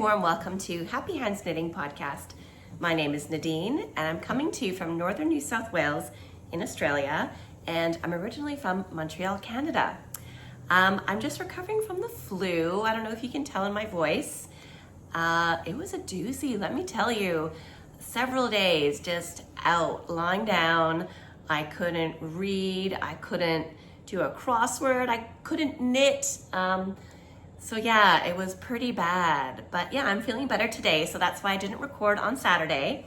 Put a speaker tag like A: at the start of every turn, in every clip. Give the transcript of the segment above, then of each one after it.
A: warm welcome to Happy Hands Knitting Podcast. My name is Nadine and I'm coming to you from northern New South Wales in Australia, and I'm originally from Montreal, Canada. I'm just recovering from the flu. I don't know if you can tell in my voice. It was a doozy, let me tell you. Several days just out, lying down. I couldn't read, I couldn't do a crossword, I couldn't knit. So yeah, it was pretty bad, but yeah, I'm feeling better today, so that's why I didn't record on Saturday.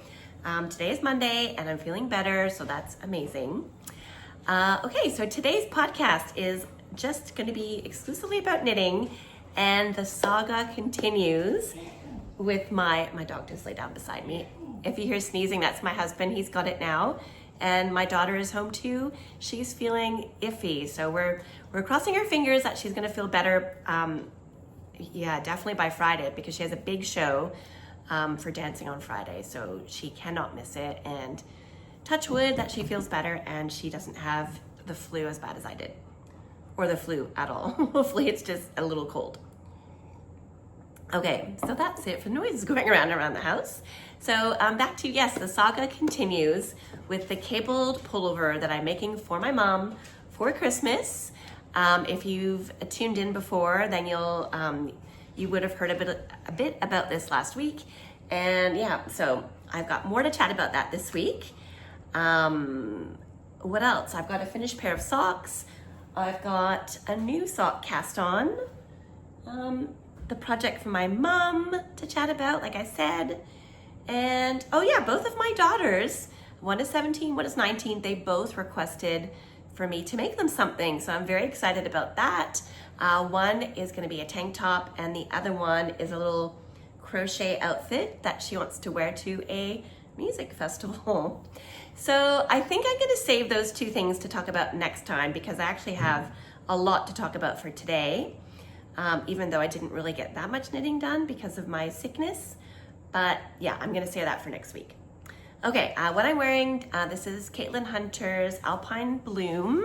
A: Today is Monday and I'm feeling better, so that's amazing. Okay, so today's podcast is just going to be exclusively about knitting, and the saga continues with my dog just lay down beside me. If you hear sneezing, that's my husband, he's got it now. And my daughter is home too. She's feeling iffy, so we're crossing our fingers that she's gonna feel better. Yeah, definitely by Friday, because she has a big show for dancing on Friday, so she cannot miss it. And touch wood that she feels better and she doesn't have the flu as bad as I did, or the flu at all. Hopefully it's just a little cold. Okay, so that's it for noises going around the house. So back to, yes, the saga continues with the cabled pullover that I'm making for my mom for Christmas. If you've tuned in before, then you would have heard a bit about this last week. And yeah, so I've got more to chat about that this week. What else? I've got a finished pair of socks. I've got a new sock cast on. The project for my mom to chat about, like I said. And oh yeah, both of my daughters, one is 17, one is 19, they both requested for me to make them something. So I'm very excited about that. One is gonna be a tank top and the other one is a little crochet outfit that she wants to wear to a music festival. So I think I'm gonna save those two things to talk about next time, because I actually have a lot to talk about for today. Even though I didn't really get that much knitting done because of my sickness. But yeah, I'm gonna save that for next week. Okay, what I'm wearing, this is Caitlin Hunter's Alpine Bloom.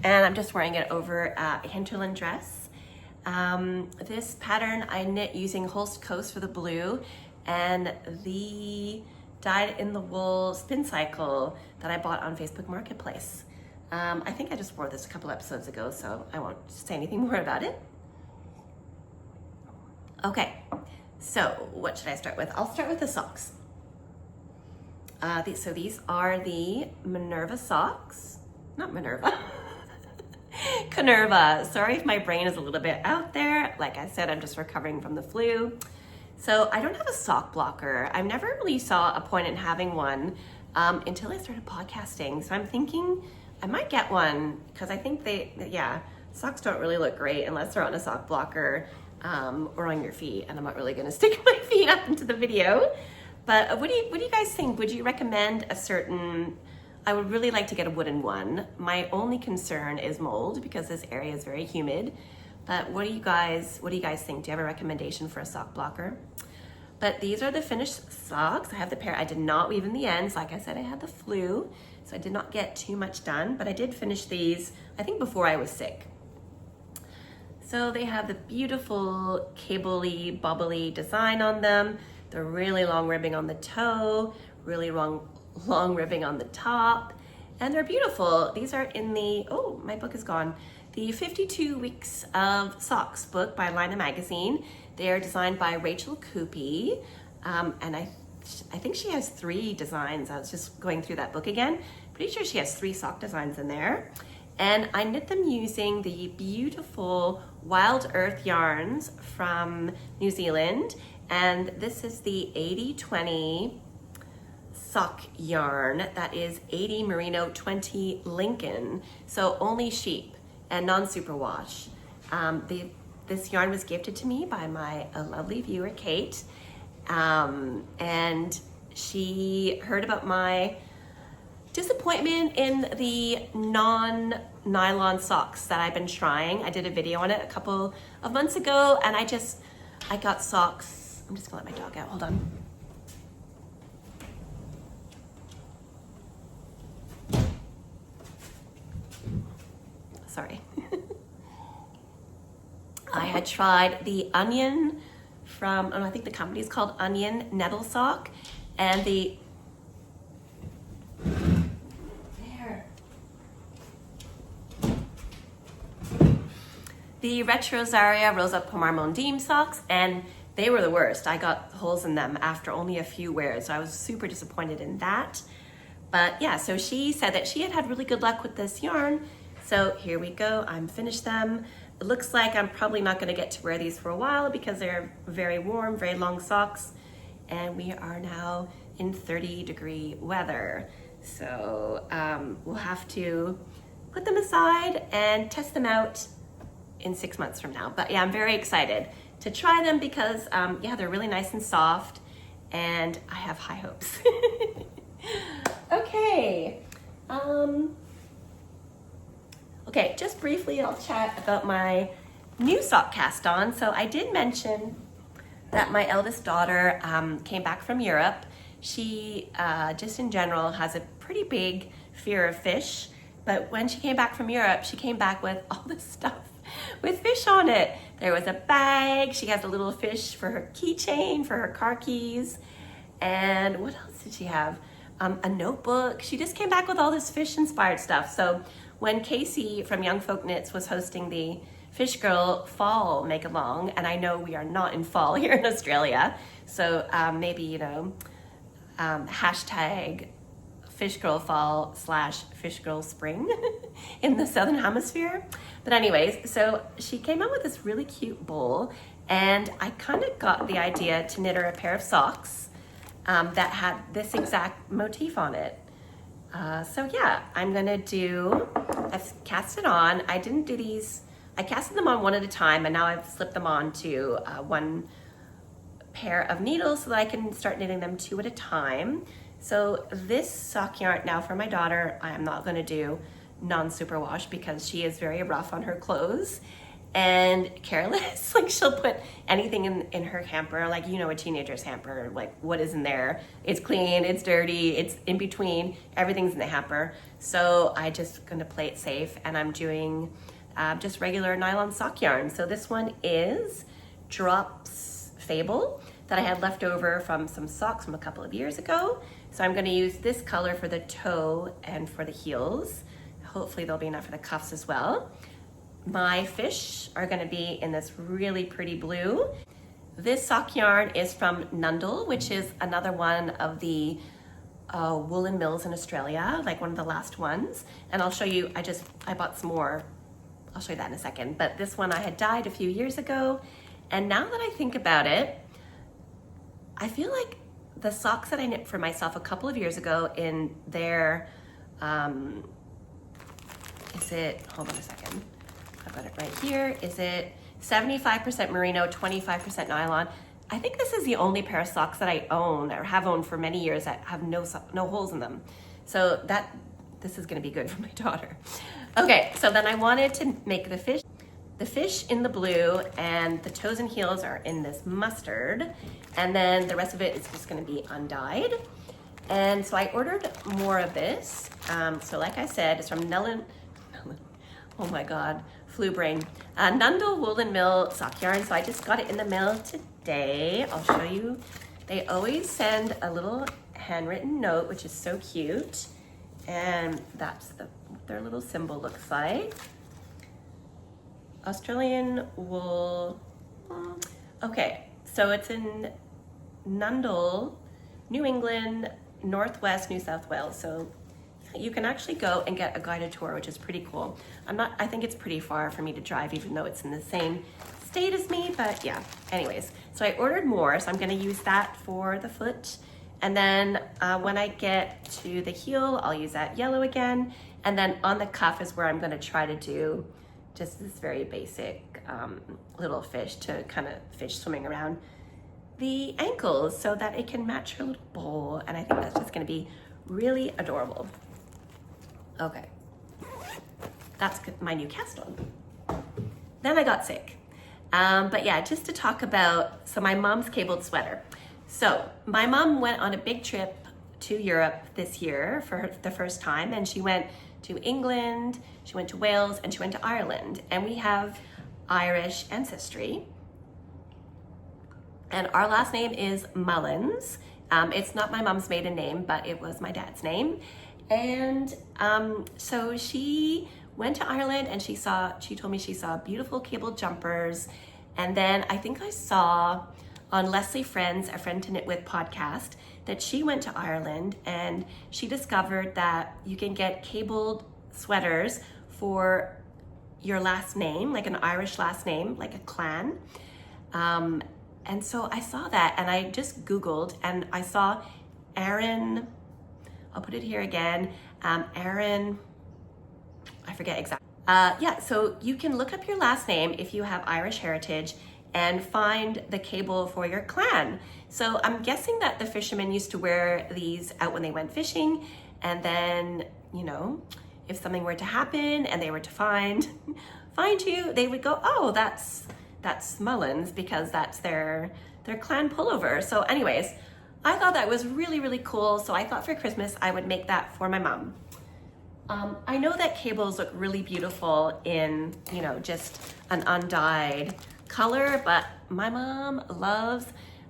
A: And I'm just wearing it over a Hinterland dress. This pattern I knit using Holst Coast for the blue, and the dyed in the wool Spincycle that I bought on Facebook Marketplace. I think I just wore this a couple episodes ago, so I won't say anything more about it. Okay, so what should I start with? I'll start with the socks. So these are the Minerva socks. Not Minerva. Canerva. Sorry if my brain is a little bit out there. Like I said, I'm just recovering from the flu. So I don't have a sock blocker. I never really saw a point in having one until I started podcasting. So I'm thinking I might get one, because I think socks don't really look great unless they're on a sock blocker or on your feet, and I'm not really gonna stick my feet up into the video. But what do you guys think? Would you recommend a certain, I would really like to get a wooden one. My only concern is mold, because this area is very humid. But what do you guys think? Do you have a recommendation for a sock blocker? But these are the finished socks. I have the pair. I did not weave in the ends. Like I said, I had the flu, so I did not get too much done, but I did finish these, I think, before I was sick. So they have the beautiful cable-y, bubbly design on them. They're really long ribbing on the toe, really long ribbing on the top, and they're beautiful. These are in the, oh, my book is gone, the 52 Weeks of Socks book by Linen Magazine. They are designed by Rachel Coopey, and I think she has 3 designs. I was just going through that book again. Pretty sure she has 3 sock designs in there. And I knit them using the beautiful Wild Earth yarns from New Zealand. And this is the 80/20 sock yarn. That is 80 merino, 20 Lincoln. So only sheep and non-superwash. This yarn was gifted to me by my lovely viewer, Kate. And she heard about my disappointment in the non-nylon socks that I've been trying. I did a video on it a couple of months ago, and I got socks. I'm just gonna let my dog out, hold on. Sorry. I had tried the onion from, I think the company is called Onion Nettle Sock, and the Retro Zaria Rosa Pomar Mondim socks, and they were the worst. I got holes in them after only a few wears, so I was super disappointed in that. But yeah, so she said that she had really good luck with this yarn. So here we go, I'm finished them. It looks like I'm probably not gonna get to wear these for a while because they're very warm, very long socks. And we are now in 30-degree weather. So we'll have to put them aside and test them out in 6 months from now. But yeah, I'm very excited to try them because yeah, they're really nice and soft and I have high hopes. Okay. Okay, just briefly I'll chat about my new sock cast on. So I did mention that my eldest daughter came back from Europe. She just in general has a pretty big fear of fish, but when she came back from Europe, she came back with all this stuff with fish on it. There was a bag, she has a little fish for her keychain, for her car keys, and what else did she have? A notebook. She just came back with all this fish inspired stuff. So when Kaci from Young Folk Knits was hosting the Fish Girl Fall Make Along, and I know we are not in fall here in Australia, so maybe, you know, hashtag Fish Girl Fall / Fish Girl Spring in the Southern Hemisphere. But anyways, so she came out with this really cute bowl, and I kind of got the idea to knit her a pair of socks that had this exact motif on it. So yeah, I'm gonna I've cast it on. I didn't do these, I casted them on one at a time, and now I've slipped them on to one pair of needles so that I can start knitting them 2 at a time. So this sock yarn now for my daughter, I am not gonna do non-superwash because she is very rough on her clothes and careless. Like she'll put anything in her hamper, like, you know, a teenager's hamper, like what is in there? It's clean, it's dirty, it's in between, everything's in the hamper. So I just gonna play it safe, and I'm doing just regular nylon sock yarn. So this one is Drops Fabel that I had left over from some socks from a couple of years ago. So I'm gonna use this color for the toe and for the heels. Hopefully there'll be enough for the cuffs as well. My fish are gonna be in this really pretty blue. This sock yarn is from Nundle, which is another one of the woolen mills in Australia, like one of the last ones. And I'll show you, I bought some more. I'll show you that in a second. But this one I had dyed a few years ago. And now that I think about it, I feel like the socks that I knit for myself a couple of years ago in their, hold on a second. I've got it right here. Is it 75% merino, 25% nylon? I think this is the only pair of socks that I own or have owned for many years that have no holes in them. So this is gonna be good for my daughter. Okay, so then I wanted to make the fish in the blue, and the toes and heels are in this mustard, and then the rest of it is just gonna be undyed. And so I ordered more of this. So like I said, it's from oh my God, flu brain. Nundle Woolen Mill sock yarn. So I just got it in the mail today. I'll show you. They always send a little handwritten note, which is so cute. And that's what their little symbol looks like. Australian wool. Okay, so it's in Nundle, New England, Northwest New South Wales. So you can actually go and get a guided tour, which is pretty cool. I think it's pretty far for me to drive, even though it's in the same state as me, but yeah. Anyways, so I ordered more, so I'm gonna use that for the foot. And then when I get to the heel, I'll use that yellow again. And then on the cuff is where I'm gonna try to do just this very basic little fish to kind of fish swimming around the ankles so that it can match her little bowl. And I think that's just gonna be really adorable. Okay, that's my new cast on. Then I got sick. But yeah, just to talk about, so my mom's cabled sweater. So my mom went on a big trip to Europe this year for the first time, and she went to England, she went to Wales, and she went to Ireland. And we have Irish ancestry. And our last name is Mullins. It's not my mom's maiden name, but it was my dad's name. And so she went to Ireland and she told me she saw beautiful cable jumpers. And then I think I saw on Leslie Friends, a Friend to Knit With podcast, that she went to Ireland and she discovered that you can get cabled sweaters for your last name, like an Irish last name, like a clan. And so I saw that and I just Googled and I saw Aaron, I'll put it here again, Aaron, I forget exactly. Yeah, so you can look up your last name if you have Irish heritage and find the cable for your clan. So I'm guessing that the fishermen used to wear these out when they went fishing, and then, you know, if something were to happen and they were to find you, they would go, oh, that's Mullins, because that's their clan pullover. So anyways, I thought that was really, really cool. So I thought for Christmas, I would make that for my mom. I know that cables look really beautiful in, you know, just an undyed color, but my mom loves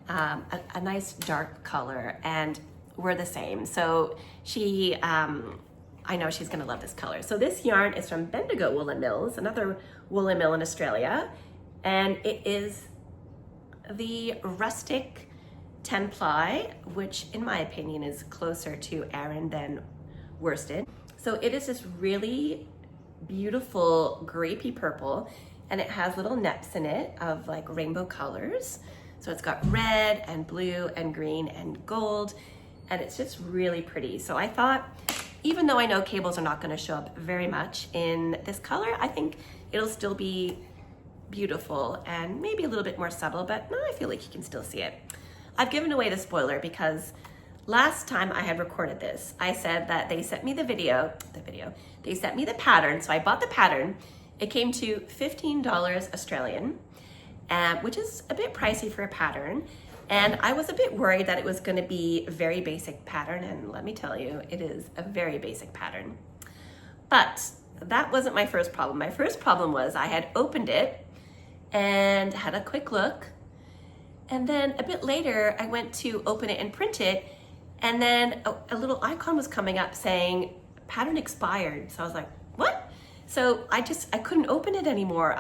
A: a nice dark color, and we're the same. So she, I know she's gonna love this color. So this yarn is from Bendigo Woolen Mills, another woolen mill in Australia, and it is the rustic 10 ply, which in my opinion is closer to Aran than worsted. So it is this really beautiful grapey purple, and it has little neps in it of like rainbow colors. So it's got red and blue and green and gold, and it's just really pretty. So I thought, even though I know cables are not gonna show up very much in this color, I think it'll still be beautiful and maybe a little bit more subtle, but no, I feel like you can still see it. I've given away the spoiler because last time I had recorded this, I said that they sent me the video, they sent me the pattern, so I bought the pattern. It came to $15 Australian, which is a bit pricey for a pattern. And I was a bit worried that it was gonna be a very basic pattern, and let me tell you, it is a very basic pattern. But that wasn't my first problem. My first problem was I had opened it and had a quick look, and then a bit later I went to open it and print it, and then a little icon was coming up saying pattern expired. So I was like, what? So I couldn't open it anymore.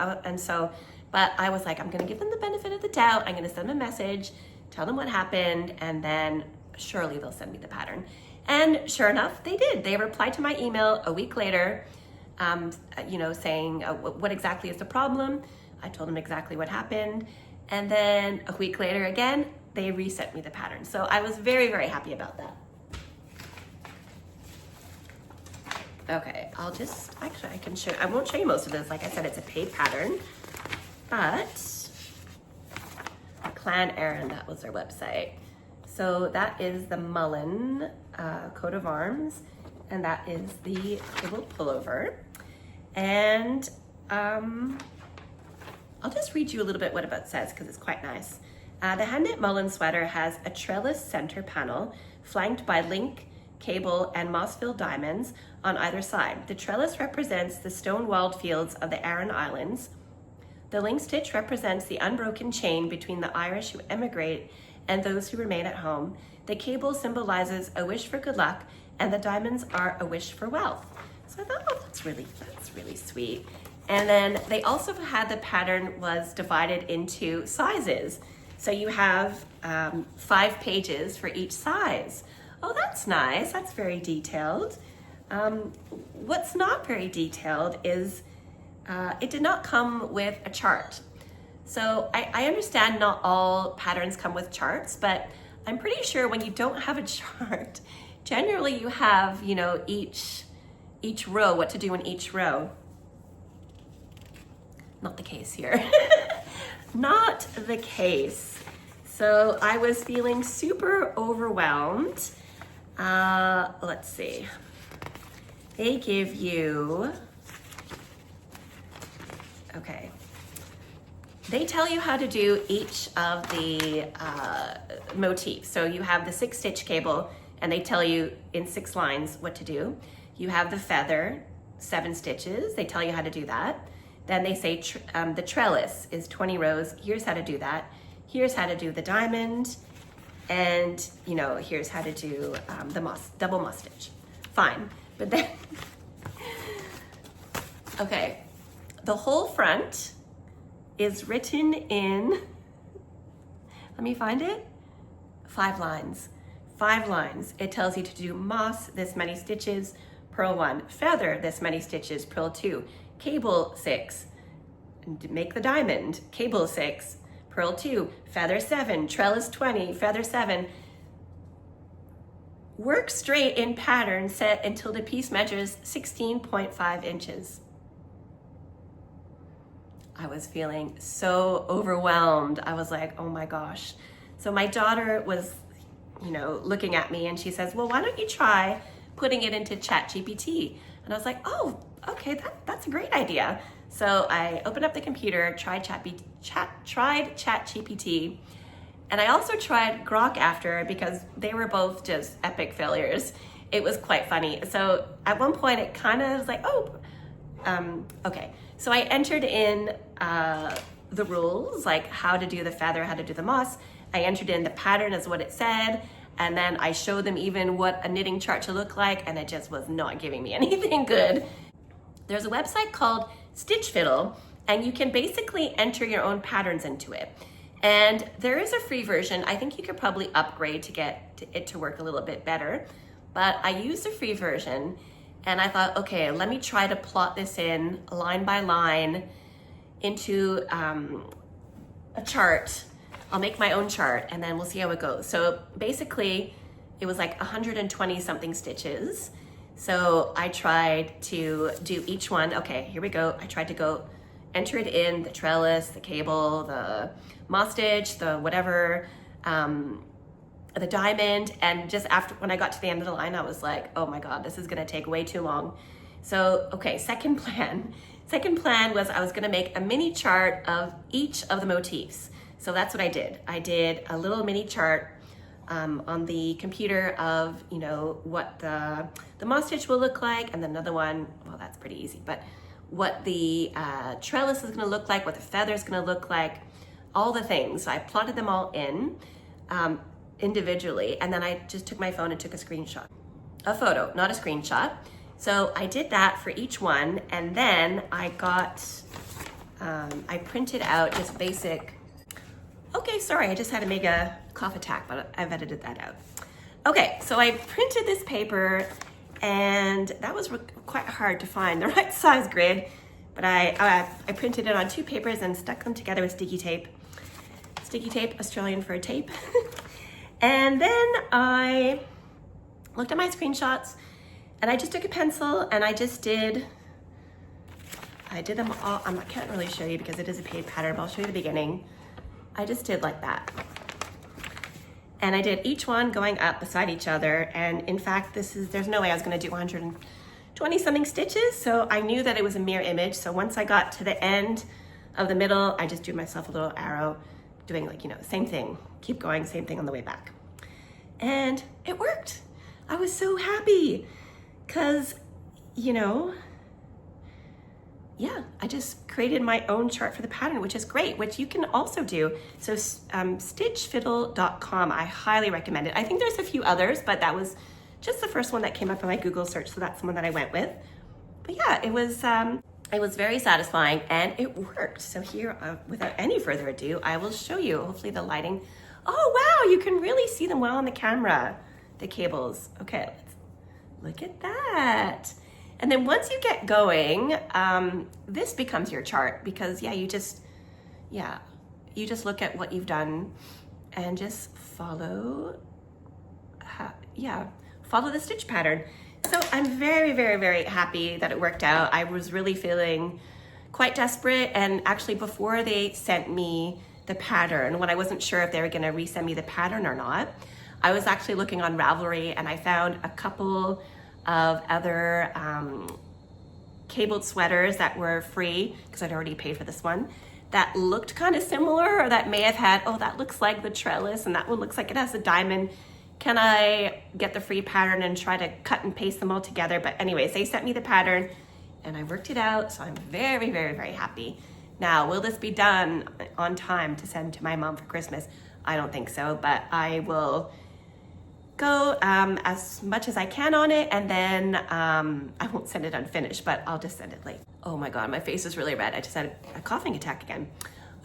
A: But I was like, I'm gonna give them the benefit of the doubt. I'm gonna send them a message, tell them what happened, and then surely they'll send me the pattern. And sure enough, they did. They replied to my email a week later, you know, saying what exactly is the problem. I told them exactly what happened. And then a week later again, they resent me the pattern. So I was very, very happy about that. Okay, actually I can show, I won't show you most of this. Like I said, it's a paid pattern, but Clan Aran, that was their website. So that is the Mullen coat of arms, and that is the cabled pullover. And I'll just read you a little bit what it says because it's quite nice. The hand knit Mullen sweater has a trellis center panel flanked by link, cable, and moss-filled diamonds on either side. The trellis represents the stone-walled fields of the Aran Islands. The link stitch represents the unbroken chain between the Irish who emigrate and those who remain at home. The cable symbolizes a wish for good luck, and the diamonds are a wish for wealth. So I thought, oh, that's really sweet. And then they also had the pattern was divided into sizes. So you have 5 pages for each size. Oh, that's nice. That's very detailed. What's not very detailed is it did not come with a chart. So I understand not all patterns come with charts, but I'm pretty sure when you don't have a chart, generally you have, you know, each row, what to do in each row. Not the case here. Not the case. So I was feeling super overwhelmed. Let's see. They give you, okay. They tell you how to do each of the motifs. So you have the 6 stitch cable, and they tell you in 6 lines what to do. You have the feather, 7 stitches. They tell you how to do that. Then they say the trellis is 20 rows. Here's how to do that. here's how to do the diamond, and you know, here's how to do the double moss stitch. Fine, but then, okay, the whole front is written in, let me find it, 5 lines. 5 lines. It tells you to do moss, this many stitches, purl 1, feather, this many stitches, purl 2, cable 6, make the diamond, cable 6, purl 2, feather 7, trellis 20, feather 7. Work straight in pattern set until the piece measures 16.5 inches. I was feeling so overwhelmed. I was like, oh my gosh. So my daughter was, you know, looking at me and she says, well, why don't you try putting it into ChatGPT? And I was like, oh, okay, that's a great idea. So I opened up the computer, tried ChatGPT, and I also tried Grok after, because they were both just epic failures. It was quite funny. So at one point it kind of was like, oh, okay. So I entered in the rules, like how to do the feather, how to do the moss. I entered in the pattern as what it said, and then I showed them even what a knitting chart to look like, and it just was not giving me anything good. There's a website called Stitch Fiddle, and you can basically enter your own patterns into it. And there is a free version. I think you could probably upgrade to get it to work a little bit better, but I used the free version, and I thought, okay, let me try to plot this in line by line into a chart. I'll make my own chart and then we'll see how it goes. So basically it was like 120 something stitches. So I tried to do each one. Okay, here we go. I tried to go enter it in, the trellis, the cable, the moss stitch, the whatever, the diamond. And just after, when I got to the end of the line, I was like, oh my God, this is gonna take way too long. So, okay, second plan. Second plan was I was gonna make a mini chart of each of the motifs. So that's what I did. I did a little mini chart on the computer of, you know, what the moss stitch will look like, and then another one, well, that's pretty easy, but what the trellis is gonna look like, what the feather is gonna look like, all the things. So I plotted them all in individually, and then I just took my phone and took a screenshot. A photo, not a screenshot. So I did that for each one, and then I got, I printed out just basic. Okay, sorry, I just had to make a cough attack, but I've edited that out. Okay, so I printed this paper, and that was quite hard to find the right size grid, but I printed it on 2 papers and stuck them together with sticky tape. Sticky tape, Australian for a tape. And then I looked at my screenshots, and I just took a pencil and I did them all. I can't really show you because it is a paid pattern, but I'll show you the beginning. I just did like that. And I did each one going up beside each other. And in fact, there's no way I was gonna do 120 something stitches. So I knew that it was a mirror image. So once I got to the end of the middle, I just drew myself a little arrow doing, like, you know, same thing, keep going, same thing on the way back. And it worked. I was so happy because, you know, yeah, I just created my own chart for the pattern, which is great, which you can also do. So stitchfiddle.com, I highly recommend it. I think there's a few others, but that was just the first one that came up in my Google search, so that's the one that I went with. But yeah, it was very satisfying and it worked. So here, without any further ado, I will show you, hopefully the lighting. Oh wow, you can really see them well on the camera, the cables. Okay, let's look at that. And then once you get going, this becomes your chart because you just look at what you've done and just follow the stitch pattern. So I'm very, very, very happy that it worked out. I was really feeling quite desperate, and actually before they sent me the pattern, when I wasn't sure if they were gonna resend me the pattern or not, I was actually looking on Ravelry and I found a couple of other cabled sweaters that were free because I'd already paid for this one that looked kind of similar, or that may have had, oh, that looks like the trellis and that one looks like it has a diamond. Can I get the free pattern and try to cut and paste them all together? But anyways, they sent me the pattern and I worked it out, so I'm very, very, very happy. Now, will this be done on time to send to my mom for Christmas? I don't think so, but I will go as much as I can on it, and then I won't send it unfinished, but I'll just send it late. Oh my God, my face is really red. I just had a coughing attack again.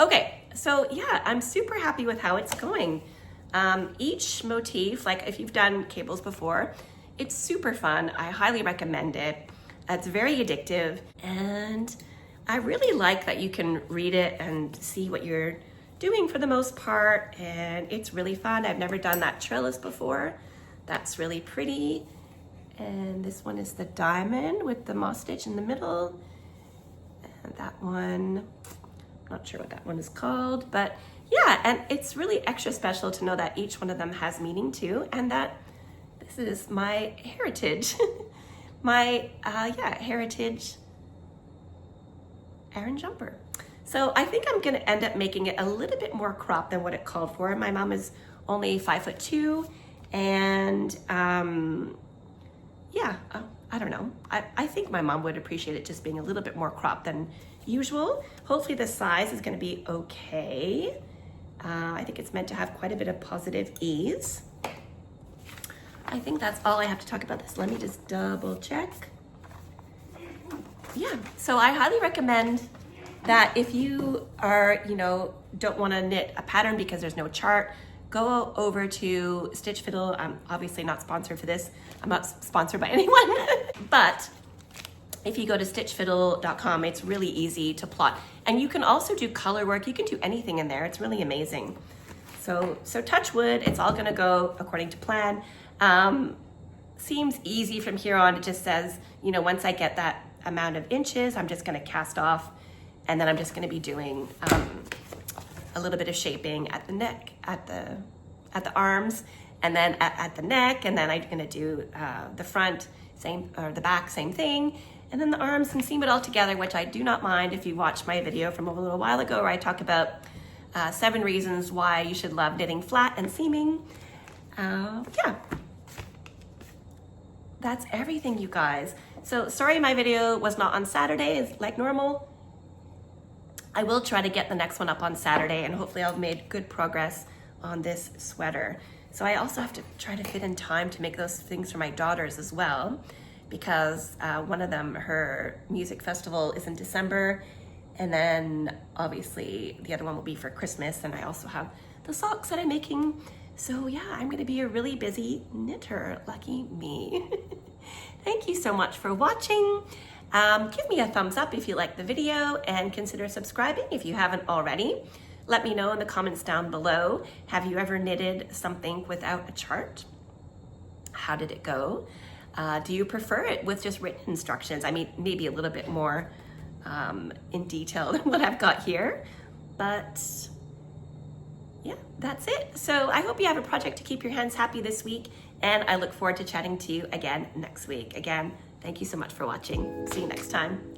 A: Okay, so yeah, I'm super happy with how it's going. Each motif, like if you've done cables before, it's super fun. I highly recommend it. It's very addictive, and I really like that you can read it and see what you're doing for the most part, and it's really fun. I've never done that trellis before. That's really pretty. And this one is the diamond with the moss stitch in the middle. And that one, not sure what that one is called, but yeah, and it's really extra special to know that each one of them has meaning too, and that this is my heritage. My, heritage Aran jumper. So I think I'm gonna end up making it a little bit more cropped than what it called for. My mom is only 5'2", and I don't know. I think my mom would appreciate it just being a little bit more cropped than usual. Hopefully the size is gonna be okay. I think it's meant to have quite a bit of positive ease. I think that's all I have to talk about this. Let me just double check. Yeah, so I highly recommend that if you are, don't want to knit a pattern because there's no chart, go over to Stitch Fiddle. I'm obviously not sponsored for this. I'm not sponsored by anyone, but if you go to stitchfiddle.com, it's really easy to plot. And you can also do color work. You can do anything in there. It's really amazing. So touch wood, it's all gonna go according to plan. Seems easy from here on. It just says, once I get that amount of inches, I'm just gonna cast off, and then I'm just gonna be doing a little bit of shaping at the neck, at the arms, and then at the neck, and then I'm gonna do the front, the back, same thing, and then the arms, and seam it all together, which I do not mind. If you watched my video from a little while ago where I talk about 7 reasons why you should love knitting flat and seaming. Yeah, that's everything, you guys. So sorry my video was not on Saturday like normal. I will try to get the next one up on Saturday, and hopefully I've made good progress on this sweater. So I also have to try to fit in time to make those things for my daughters as well, because one of them, her music festival is in December, and then obviously the other one will be for Christmas, and I also have the socks that I'm making. So yeah, I'm gonna be a really busy knitter, lucky me. Thank you so much for watching. Give me a thumbs up if you like the video, and consider subscribing if you haven't already. Let me know in the comments down below. Have you ever knitted something without a chart? How did it go? Do you prefer it with just written instructions? I mean, maybe a little bit more in detail than what I've got here, but yeah, that's it. So I hope you have a project to keep your hands happy this week, and I look forward to chatting to you again next week. Again, thank you so much for watching. See you next time.